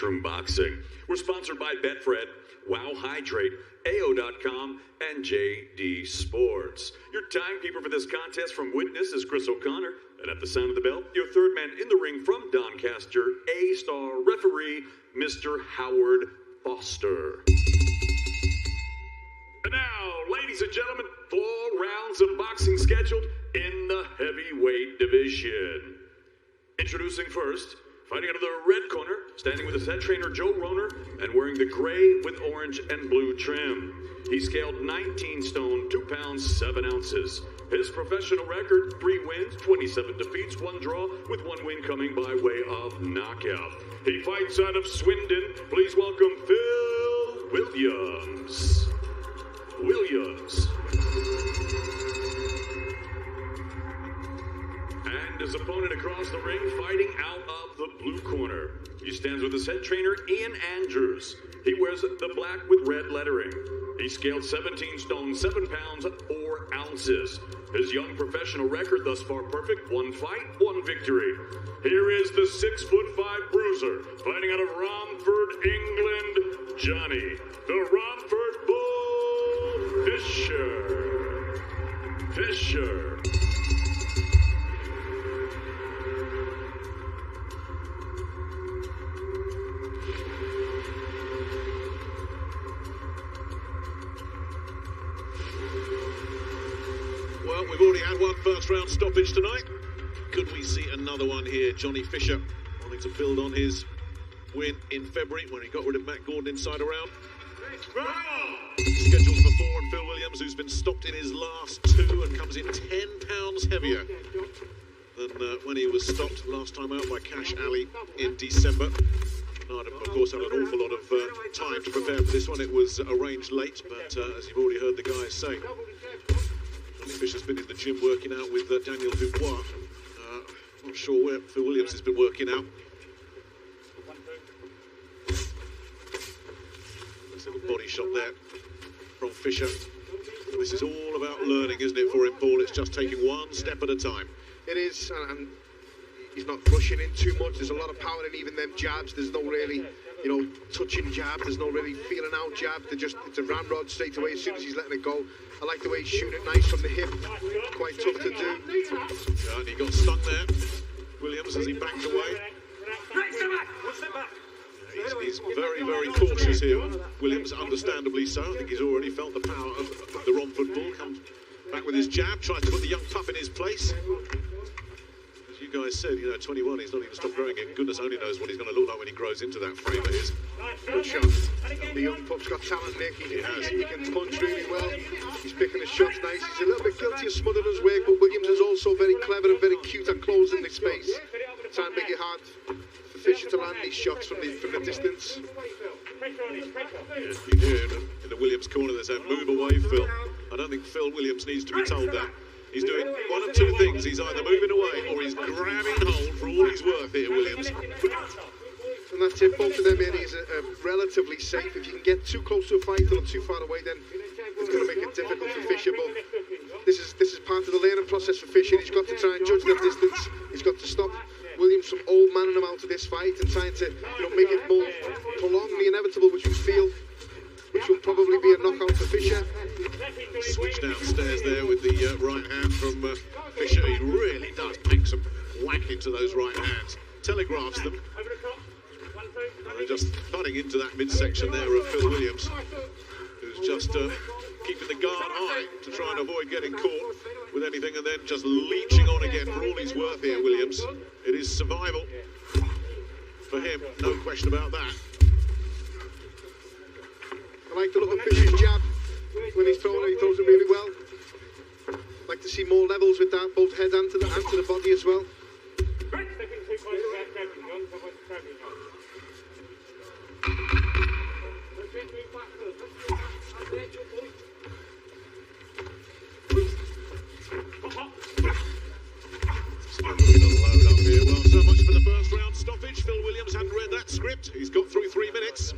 Spectrum Boxing. We're sponsored by Betfred, Wow Hydrate, AO.com, and JD Sports. Your timekeeper for this contest from Witness is Chris O'Connor. And at the sound of the bell, your third man in the ring from Doncaster, A-star referee, Mr. Howard Foster. And now, ladies and gentlemen, 4 rounds of boxing scheduled in the heavyweight division. Introducing first, fighting out of the red corner, standing with his head trainer Joe Roner, and wearing the gray with orange and blue trim. He scaled 19 stone, 2 pounds, 7 ounces. His professional record, 3 wins, 27 defeats, 1 draw, with 1 win coming by way of knockout. He fights out of Swindon. Please welcome Phil Williams. And his opponent across the ring, fighting out of the blue corner. He stands with his head trainer, Ian Andrews. He wears the black with red lettering. He scaled 17 stone, 7 pounds, 4 ounces. His young professional record thus far perfect, 1 fight, 1 victory. Here is the 6'5" bruiser, fighting out of Romford, England, Johnny, the Romford Bull Fisher. Well, we've already had 1 first-round stoppage tonight. Could we see another one here? Johnny Fisher wanting to build on his win in February when he got rid of Matt Gordon inside a round. Scheduled for 4, and Phil Williams, who's been stopped in his last 2 and comes in 10 pounds heavier than when he was stopped last time out by Cash Ali in December. I'd, of course, had an awful lot of time to prepare for this one. It was arranged late, but as you've already heard the guys say, Johnny Fisher's been in the gym working out with Daniel Dubois. Not sure where Phil Williams has been working out. Nice little body shot there from Fisher. This is all about learning, isn't it, for him, Paul? It's just taking 1 step at a time. It is, and he's not rushing in too much. There's a lot of power in even them jabs. There's no really, touching jab. There's no really feeling out jab. It's a ramrod straight away as soon as he's letting it go. I like the way he's shooting it nice from the hip. Quite tough to do. Yeah, and he got stung there, Williams, as he backed away. He's very, very cautious here. Williams, understandably so. I think he's already felt the power of the Romford Bull. Comes back with his jab, tries to put the young pup in his place. As you guys said, 21, he's not even stopped growing it. Goodness only knows what he's going to look like when he grows into that frame of his. Good shot. The young pup's got talent, Nick. He can punch really well. He's picking his shots nice. He's a little bit guilty of smothering his weight, but Williams is also very clever and very cute at closing the space. Trying to make it hard for Fisher to land these shots from the distance. Yes, he did. In the Williams corner, they said, move away, Phil. I don't think Phil Williams needs to be told that. He's doing 1 of 2 things. He's either moving away or he's grabbing hold for all he's worth here, Williams. And that's it. Both of them areas are relatively safe. If you can get too close to a fight or too far away, then it's going to make it difficult for Fisher. But this is part of the learning process for Fisher. He's got to try and judge that distance. He's got to stop Williams from old manning him out of this fight and trying to make it more prolong the inevitable, which will probably be a knockout for Fisher. Switch downstairs there with the right hand from Fisher. He really does pack some whack into those right hands. Telegraphs them. And they're just thudding into that midsection there of Phil Williams, who's just keeping the guard high to try and avoid getting caught with anything, and then just leeching on again for all he's worth here, Williams. It is survival for him, no question about that. I like the look of Fisher's jab when he's throwing it. He throws it really well. I'd like to see more levels with that, both head and to the body as well. Well, so much for the first round stoppage. Phil Williams hadn't read that script. He's got through 3 minutes.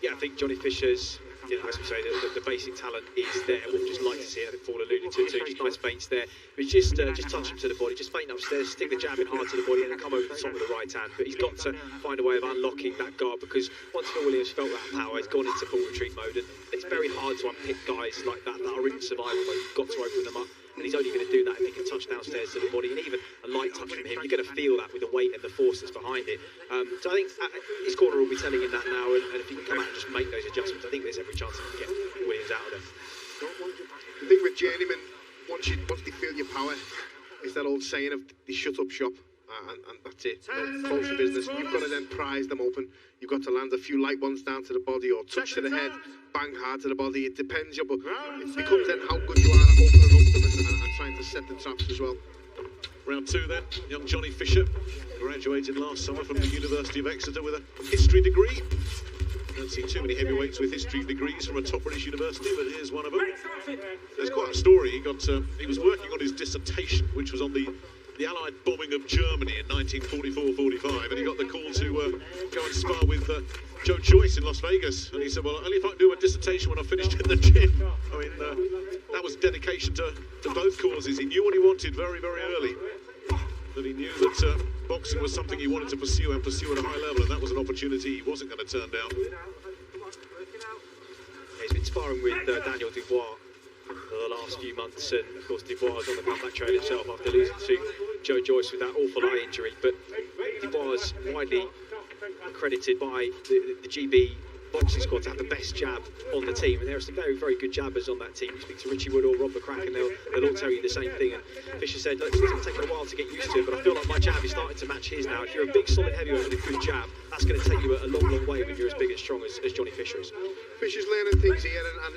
Yeah, I think Johnny Fisher's you know, as we say, the basic talent is there. We'd just like to see it. I think Paul alluded to it too. Just nice feints there. But just touch him to the body, just feint upstairs, stick the jab in hard to the body, and then come over the top with the right hand. But he's got to find a way of unlocking that guard, because once Phil Williams felt that power, he's gone into full retreat mode, and it's very hard to unpick guys like that are in survival mode. You've got to open them up. And he's only going to do that if he can touch downstairs to the body, and even a light touch from him, you're going to feel that with the weight and the force that's behind it. So I think his corner will be telling him that now, and if he can come out and just make those adjustments, I think there's every chance he can get Williams out of there. The thing with journeymen, once they feel your power, is that old saying of they shut up shop, and that's it. Close the business. You've got to then prise them open. You've got to land a few light ones down to the body, or touch to the head, bang hard to the body. It depends, but it becomes then how good you are at opening up them and trying to set the traps as well. Round two then, young Johnny Fisher graduated last summer from the University of Exeter with a history degree. Don't see too many heavyweights with history degrees from a top British university, but here's one of them. There's quite a story. He was working on his dissertation, which was on the Allied bombing of Germany in 1944-45, and he got the call to go and spar with Joe Joyce in Las Vegas, and he said, well, only if I can do a dissertation when I finished in the gym. I mean, that was dedication to both causes. He knew what he wanted very, very early, that he knew that boxing was something he wanted to pursue and pursue at a high level, and that was an opportunity he wasn't going to turn down. He's been sparring with Daniel Dubois for the last few months, and of course Dubois was on the comeback trail himself after losing to Joe Joyce with that awful eye injury. But Dubois is widely accredited by the GB boxing squad to have the best jab on the team, and there are some very, very good jabbers on that team. You speak to Richie Wood or Rob McCracken, they'll all tell you the same thing. And Fisher said, look, it's taken a while to get used to it, but I feel like my jab is starting to match his now. If you're a big solid heavyweight with a good jab, that's going to take you a long, long way when you're as big and strong as Johnny Fisher is. Fisher's learning things here, and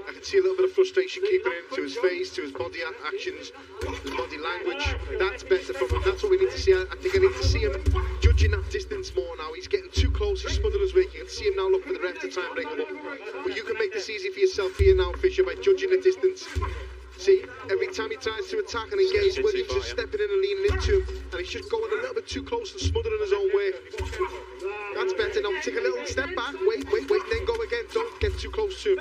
I can see a little bit of frustration keeping in to his face, to his body actions, his body language. That's better from him. That's what we need to see. I think I need to see him judging that distance more now. He's getting too close. He's smothered his weight. You can see him now look for the ref to try and break him up. But you can make this easy for yourself here now, Fisher, by judging the distance. See, every time he tries to attack and engage, Williams is stepping in and leaning into him, and he's just going a little bit too close and smothering his own way. That's better. Now take a little step back, wait, then go again. Don't get too close to him.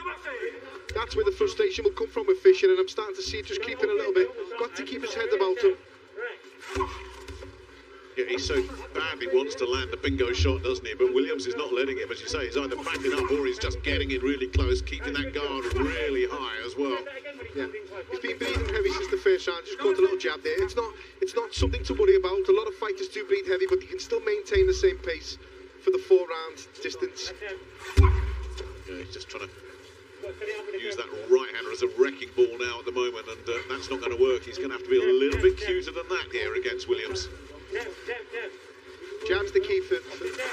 That's where the frustration will come from with Fisher, and I'm starting to see it just keeping a little bit. Got to keep his head about him. Yeah, he so badly wants to land the bingo shot, doesn't he? But Williams is not letting him, as you say. He's either backing up or he's just getting in really close, keeping that guard really high as well. Yeah, he's been bleeding heavy since the first round. Just got a little jab there. It's not something to worry about. A lot of fighters do bleed heavy, but they can still maintain the same pace for the 4-round distance. Yeah, he's just trying to use that right hander as a wrecking ball now at the moment, and that's not going to work. He's going to have to be a little bit cuter than that here against Williams. Jab's the key for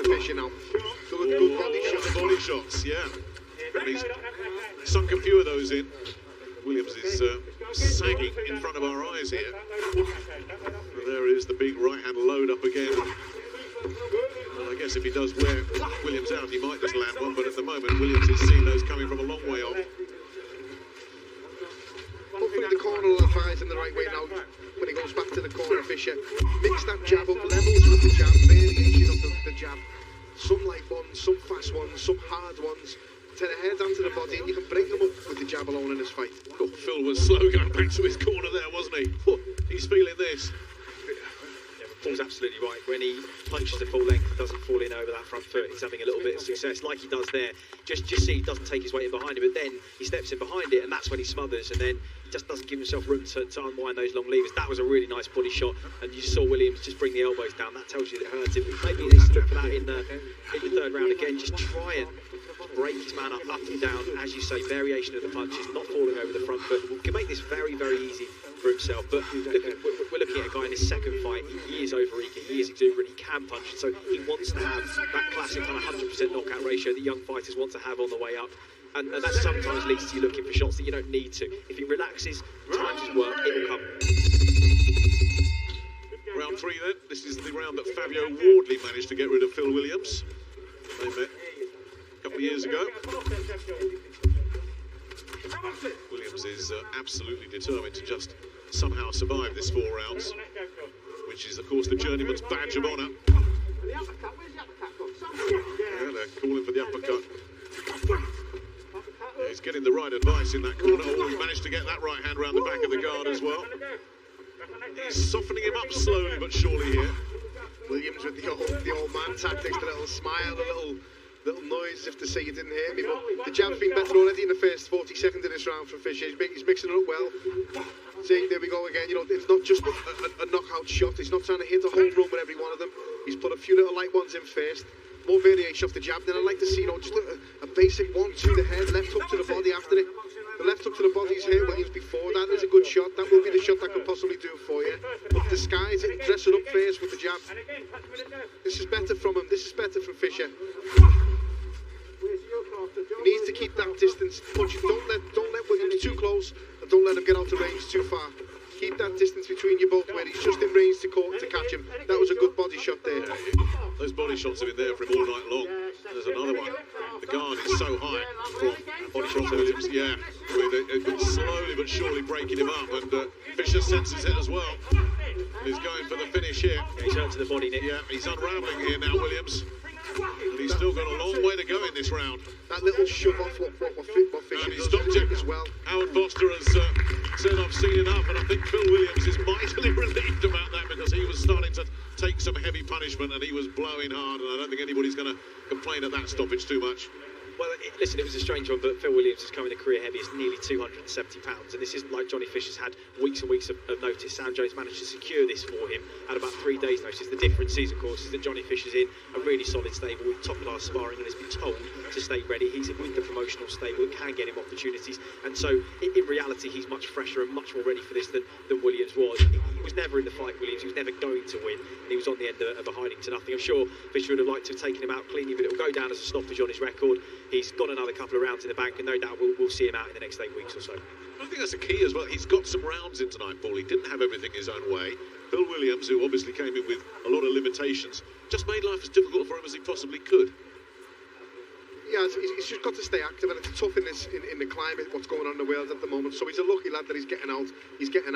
Fisher now. Good body shots. Body shots, yeah. And he's sunk a few of those in. Williams is sagging in front of our eyes here. And there is the big right hand load up again. Well, I guess if he does wear Williams out, he might just land one, but at the moment Williams is seeing those coming from a long way off. Hopefully the corner will advise him the right way now when he goes back to the corner. Fisher mix that jab up, levels with the jab, variation of the jab. Some light ones, some fast ones, some hard ones. To the head and to the body, and you can break them up with the jab alone in this fight. Oh, Phil was slow going back to his corner there, wasn't he? Oh, he's feeling this. Paul's absolutely right. When he punches the full length, doesn't fall in over that front foot, he's having a little bit of success, like he does there. Just see, he doesn't take his weight in behind him, but then he steps in behind it, and that's when he smothers, and then he just doesn't give himself room to unwind those long levers. That was a really nice body shot, and you saw Williams just bring the elbows down. That tells you that it hurt him. Maybe he needs to look for that in the third round again. Just try and break his man up and down, as you say, variation of the punches, not falling over the front foot. We can make this very, very easy for himself, but we're looking at a guy in his second fight. He is over eager, he is exuberant, he can punch, so he wants to have that classic kind of 100% knockout ratio that young fighters want to have on the way up, and that sometimes leads to you looking for shots that you don't need to. If he relaxes, times his work, it will come. Round three then. This is the round that Fabio Wardley managed to get rid of Phil Williams. They met a couple of years ago. Williams is absolutely determined to just somehow survive this 4 rounds, which is of course the journeyman's badge of honour. Yeah, they're calling for the uppercut. getting the right advice in that corner. Oh, he managed to get that right hand round the back of the guard as well. He's softening him up slowly but surely here. Williams with the old man tactics, the little smile, the little noise, if to say you didn't hear me. But the jab's been better already in the first 40 seconds of this round from Fisher. He's mixing it up well. See, there we go again. You know, it's not just a knockout shot. He's not trying to hit a home run with every one of them. He's put a few little light ones in first. More variation off the jab. Then I'd like to see, you know, just a basic 1-2 the head, left hook to the body after it. The left hook to the body's hit Williams before. That is a good shot. That will be the shot that can possibly do it for you. But disguise it, dress it up first with the jab. This is better from him. This is better from Fisher. He needs to keep that distance. Punch. Don't let Williams too close, and don't let him get out of range too far. Keep that distance between you both where he's just in range to catch him. That was a good body shot there. Those body shots have been there for him all night long. There's another one. The guard is so high from Williams. Yeah, with slowly but surely breaking him up, and Fisher senses it as well. He's going for the finish here. Yeah, he's hurt to the body, Nick. Yeah, he's unravelling here now, Williams. And he's still got a long way to go in this round. That little shove off what Fisher He does stopped it as well. Howard Foster has said, I've seen enough, and I think Phil Williams is mightily relieved about that, because he was starting to take some heavy punishment and he was blowing hard, and I don't think anybody's going to complain at that stoppage too much. Well, listen, it was a strange one, but Phil Williams is coming to career heavy. It's nearly 270 pounds, and this isn't like Johnny Fisher's had weeks and weeks of notice. Sam Jones managed to secure this for him at about 3 days' notice. The difference is, of course, is that Johnny Fisher's in a really solid stable with top-class sparring and has been told to stay ready. He's with the promotional stable. It can get him opportunities, and so in reality, he's much fresher and much more ready for this than Williams was. He was never in the fight, Williams. He was never going to win, and he was on the end of a hiding to nothing. I'm sure Fisher would have liked to have taken him out cleanly, but it will go down as a stoppage on his record. He's got another couple of rounds in the bank, and no doubt we'll see him out in the next 8 weeks or so. I think that's the key as well. He's got some rounds in tonight, Paul. He didn't have everything his own way. Phil Williams, who obviously came in with a lot of limitations, just made life as difficult for him as he possibly could. Yeah, he's just got to stay active, and it's tough in the climate, what's going on in the world at the moment. So he's a lucky lad that he's getting out. He's getting active.